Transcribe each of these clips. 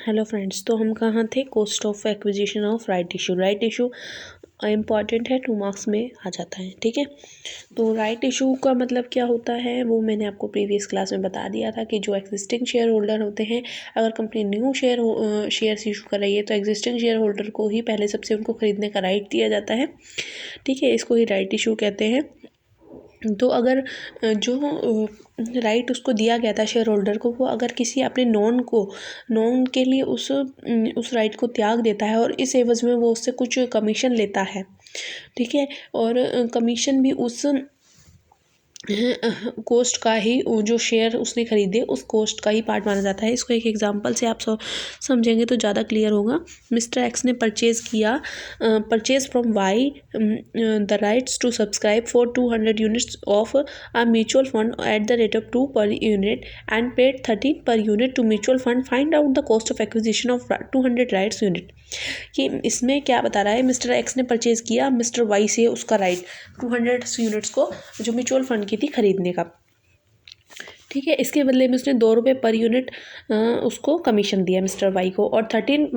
Hello friends, तो हम कहाँ थे? Cost of acquisition of right issue. Right issue important है, 2 मार्क्स में आ जाता है। ठीक है, तो राइट इशू का मतलब क्या होता है वो मैंने आपको प्रीवियस क्लास में बता दिया था कि जो एग्जिस्टिंग शेयर होल्डर होते हैं, अगर कंपनी न्यू शेयर्स इशू कर रही है तो एग्जिस्टिंग शेयर होल्डर को ही पहले सबसे उनको खरीदने का राइट दिया जाता है। ठीक है, इसको ही राइट इशू कहते हैं। तो अगर जो राइट उसको दिया गया था शेयर होल्डर को, वो अगर किसी अपने नॉन के लिए उस राइट को त्याग देता है और इस एवज में वो उससे कुछ कमीशन लेता है, ठीक है, और कमीशन भी उस कॉस्ट का ही, जो शेयर उसने खरीदे उस कॉस्ट का ही पार्ट माना जाता है। इसको एक एग्जांपल से आप समझेंगे तो ज़्यादा क्लियर होगा। मिस्टर एक्स ने purchase from Y the rights to subscribe for 200 units of a mutual fund at the rate of 2 per unit and paid 13 per unit to mutual fund. Find out the cost of acquisition of 200 rights unit. कि इसमें क्या बता रहा है, mister X ने purchase किया mister Y से उसका राइट 200 यूनिट्स को, जो म्यूचुअल फंड की थी, खरीदने का। ठीक है, इसके बदले में उसने 2 रुपये पर यूनिट उसको कमीशन दिया मिस्टर वाई को, और 13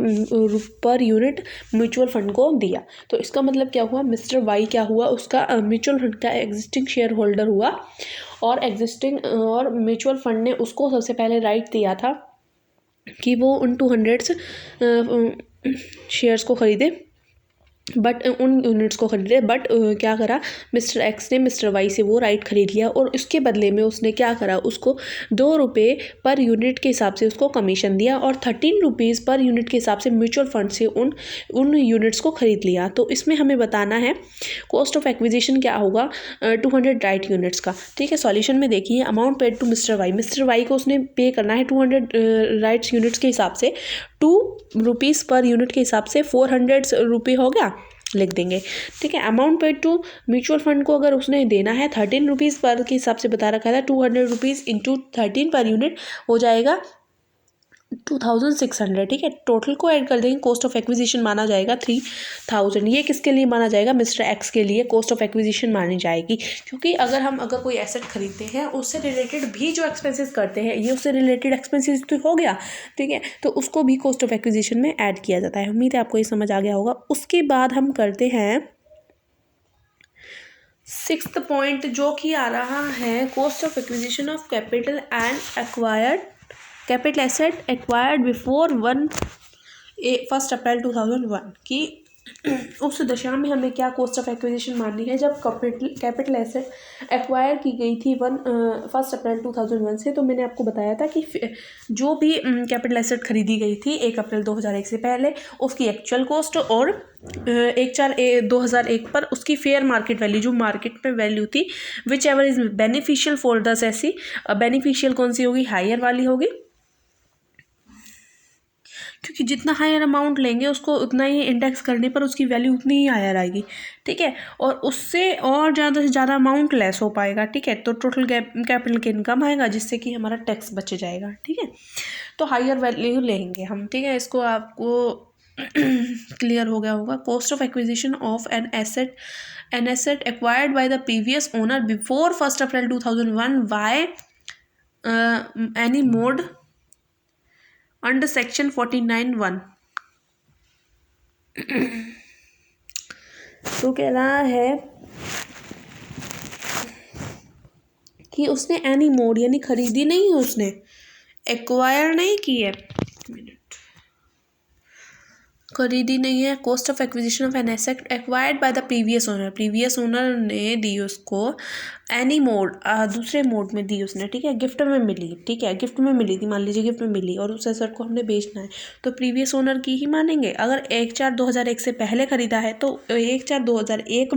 पर यूनिट म्यूचुअल फंड को दिया। तो इसका मतलब क्या हुआ, मिस्टर वाई क्या हुआ, उसका म्यूचुअल फंड का एग्जिस्टिंग शेयर होल्डर हुआ, और म्यूचुअल फंड ने उसको सबसे पहले राइट दिया था कि वो उन 200 शेयर्स को खरीदे, बट उन यूनिट्स को खरीदे। बट क्या करा, मिस्टर एक्स ने मिस्टर वाई से वो राइट खरीद लिया, और उसके बदले में उसने क्या करा, उसको 2 रुपये पर यूनिट के हिसाब से उसको कमीशन दिया, और 13 रुपीज़ पर यूनिट के हिसाब से म्यूचुअल फंड से उन यूनिट्स को खरीद लिया। तो इसमें हमें बताना है कॉस्ट ऑफ एक्विजिशन क्या होगा 200 राइट यूनिट्स का। ठीक है, सॉल्यूशन में देखिए, amount paid to mister Y को उसने पे करना है 200 राइट्स यूनिट्स के हिसाब से, 2 रुपीज़ पर यूनिट के हिसाब से 400 रुपये हो गया, लिख देंगे। ठीक है, amount paid to mutual fund को अगर उसने देना है 13 रुपीज़ पर के हिसाब से बता रखा था, 200 रुपीज़ इंटू 13 पर यूनिट हो जाएगा 2600। ठीक है, टोटल को ऐड कर देंगे, कॉस्ट ऑफ एक्विजिशन माना जाएगा 3000। ये किसके लिए माना जाएगा, मिस्टर एक्स के लिए कॉस्ट ऑफ एक्विजिशन मानी जाएगी, क्योंकि अगर कोई एसेट खरीदते हैं उससे रिलेटेड भी जो एक्सपेंसेस करते हैं, ये उससे रिलेटेड एक्सपेंसेस तो हो गया। ठीक है, तो उसको भी कॉस्ट ऑफ एक्विजिशन में ऐड किया जाता है। उम्मीद है आपको ये समझ आ गया होगा। उसके बाद हम करते हैं 6th पॉइंट, जो कि आ रहा है cost of acquisition of capital asset acquired before 1 अप्रैल 2001। कि उस दशा में हमें क्या कॉस्ट ऑफ एक्विजिशन माननी है जब कैपिटल एसेट एक्वायर की गई थी 1 अप्रैल 2001 से। तो मैंने आपको बताया था कि जो भी कैपिटल एसेट खरीदी गई थी 1 अप्रैल 2001 से पहले, उसकी एक्चुअल कॉस्ट और 1/4/2001 पर उसकी फेयर मार्केट वैल्यू, जो मार्केट में वैल्यू थी, whichever is beneficial for the assessee. Beneficial कौन सी होगी, हायर वाली होगी, क्योंकि जितना हायर अमाउंट लेंगे उसको उतना ही इंडेक्स करने पर उसकी वैल्यू उतनी ही हायर आएगी। ठीक है, और उससे और ज़्यादा से ज़्यादा अमाउंट लेस हो पाएगा। ठीक है, तो टोटल कैपिटल गेन कम आएगा, जिससे कि हमारा टैक्स बच जाएगा। ठीक है, तो हायर वैल्यू लेंगे हम। ठीक है, इसको आपको क्लियर हो गया होगा। Cost of acquisition of an asset acquired by the previous owner before 1 April 2001 by any mode under section 49(1). तो कह रहा है कि उसने एनी मोड यानी खरीदी नहीं है, उसने एक्वायर नहीं की है, खरीदी नहीं है। Cost of acquisition of an asset acquired by the previous owner ने दी उसको एनी मोड, दूसरे मोड में दी उसने। ठीक है, गिफ्ट में मिली। ठीक है, गिफ्ट में मिली थी, मान लीजिए गिफ्ट में मिली, और उस एसेट को हमने बेचना है, तो प्रीवियस ओनर की ही मानेंगे। अगर 1/4/2001 से पहले खरीदा है तो 1/4/2001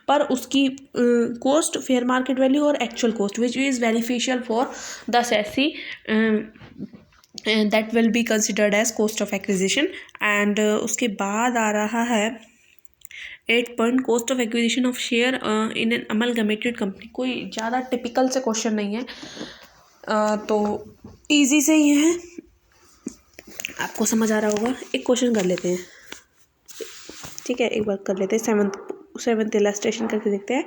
पर उसकी कॉस्ट, फेयर मार्केट वैल्यू और actual cost which is beneficial for the assessee, that will be considered as cost of acquisition। and उसके बाद आ रहा है 8 point, cost of acquisition of share in an amalgamated company. कोई ज़्यादा typical से question नहीं है, तो इजी से ही है, आपको समझ आ रहा होगा। एक क्वेश्चन कर लेते हैं। ठीक है, एक बार कर लेते हैं, 7th इलस्ट्रेशन करके देखते हैं।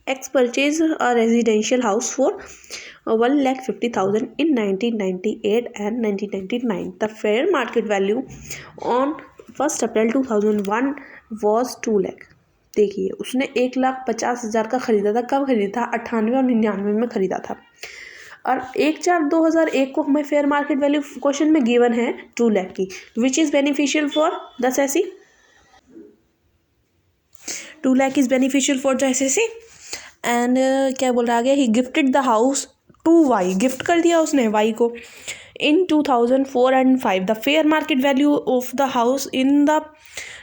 X purchase a residential house for 1,50,000 in 1998 and 1999. The fair market value on 1 April 2001 was 2 lakh. देखिए उसने 1,50,000 का खरीदा था। कब खरीदा था? 98 और 99 में खरीदा था। और 1/4/2001 को हमें फेयर मार्केट वैल्यू क्वेश्चन में गिवन है 2 लाख की, which is beneficial for the assessee. 2 lakh is beneficial for the assessee. And क्या बोल रहा है आगे? He gifted the house to Y, gift कर दिया उसने वाई को in 2004 and 5। The fair market value of the house in the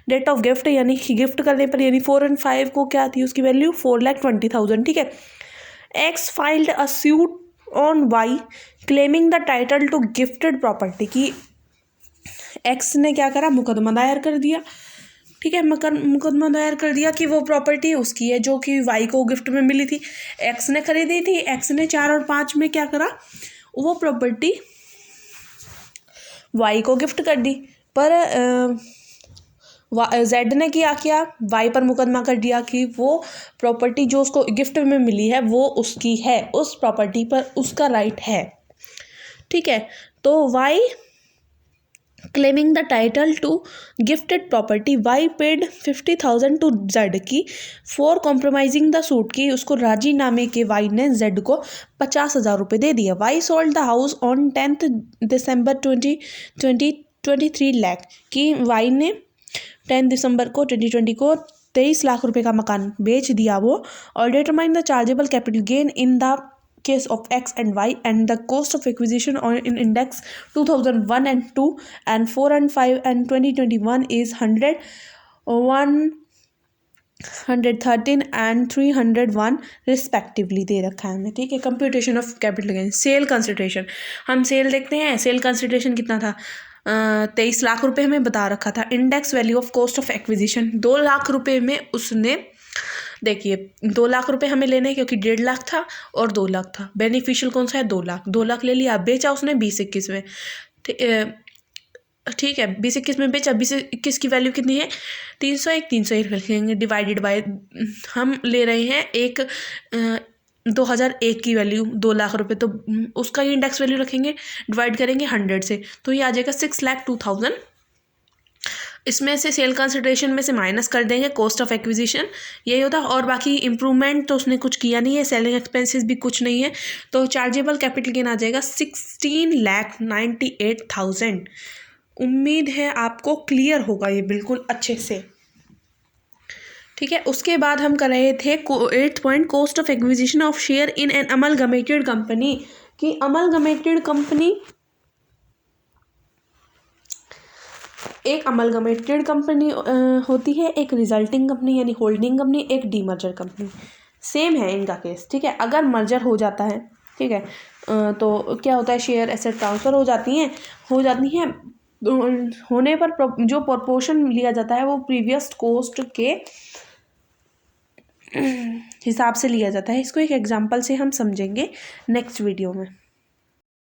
date of gift, यानी गिफ्ट करने पर यानी 4 and 5 को क्या थी उसकी वैल्यू? 4,20,000। ठीक है। X filed a suit on Y claiming the title to gifted property, की एक्स ने क्या करा? मुकदमा दायर कर दिया। ठीक है, मुकदमा दायर कर दिया कि वो प्रॉपर्टी उसकी है जो कि वाई को गिफ्ट में मिली थी, एक्स ने खरीदी थी। एक्स ने 4 और 5 में क्या करा? वो प्रॉपर्टी वाई को गिफ्ट कर दी। पर जेड ने क्या वाई पर मुकदमा कर दिया कि वो प्रॉपर्टी जो उसको गिफ्ट में मिली है वो उसकी है, उस प्रॉपर्टी पर उसका राइट है। ठीक है, तो Y claiming the title to gifted property, Y paid 50,000 to Z की फॉर कॉम्प्रोमाइजिंग द सूट, की उसको राजीनामे के वाई ने जेड को 50,000 रुपये दे दिया। Y sold the house on 10 December 2023 lakh, की वाई ने 10 दिसंबर को 2020 को 23 लाख रुपए का मकान बेच दिया वो। और determine the chargeable capital gain in the case of X and Y and the cost of acquisition on in index 2001 and 2 and 4 and 5 and 2021 is 100, 113 and 301 respectively दे रखा है हमें। ठीक है, computation of capital gain. Sale consideration, हम cell देखते हैं। Sale consideration कितना था? 23 लाख रुपए हमें बता रखा था। Index value of cost of acquisition 2 lakh रुपए में उसने, देखिए 2 लाख रुपए हमें लेने हैं क्योंकि 1.5 लाख था और 2 लाख था। बेनिफिशियल कौन सा है? 2 लाख। 2 लाख ले लिया, बेचा उसने 2021 में। ठीक है, 2021 में बेचा। 2021 की वैल्यू कितनी है? 301। 301 लिखेंगे डिवाइडेड बाय, हम ले रहे हैं 2001 की वैल्यू 2 लाख रुपए, तो उसका ही इंडेक्स वैल्यू रखेंगे, डिवाइड करेंगे 100 से, तो ये आ जाएगा 6,02,000। इसमें से सेल कंसिडरेशन में से माइनस कर देंगे कॉस्ट ऑफ एक्विजिशन, यही होता। और बाकी इंप्रूवमेंट तो उसने कुछ किया नहीं है, सेलिंग एक्सपेंसेस भी कुछ नहीं है, तो चार्जेबल कैपिटल गेन आ जाएगा 16,98,000। उम्मीद है आपको क्लियर होगा ये बिल्कुल अच्छे से। ठीक है, उसके बाद हम कर रहे थे 8th point, cost of acquisition of share in an amalgamated company, कि अमलगमेटेड कंपनी, एक अमलगमेटेड कंपनी होती है, एक रिजल्टिंग कंपनी यानी होल्डिंग कंपनी, एक डीमर्जर कंपनी। सेम है इनका केस। ठीक है, अगर मर्जर हो जाता है, ठीक है, तो क्या होता है? शेयर एसेट ट्रांसफ़र हो जाती हैं होने पर जो प्रोपोर्शन लिया जाता है वो प्रीवियस कॉस्ट के हिसाब से लिया जाता है। इसको एक एग्जांपल से हम समझेंगे नेक्स्ट वीडियो में।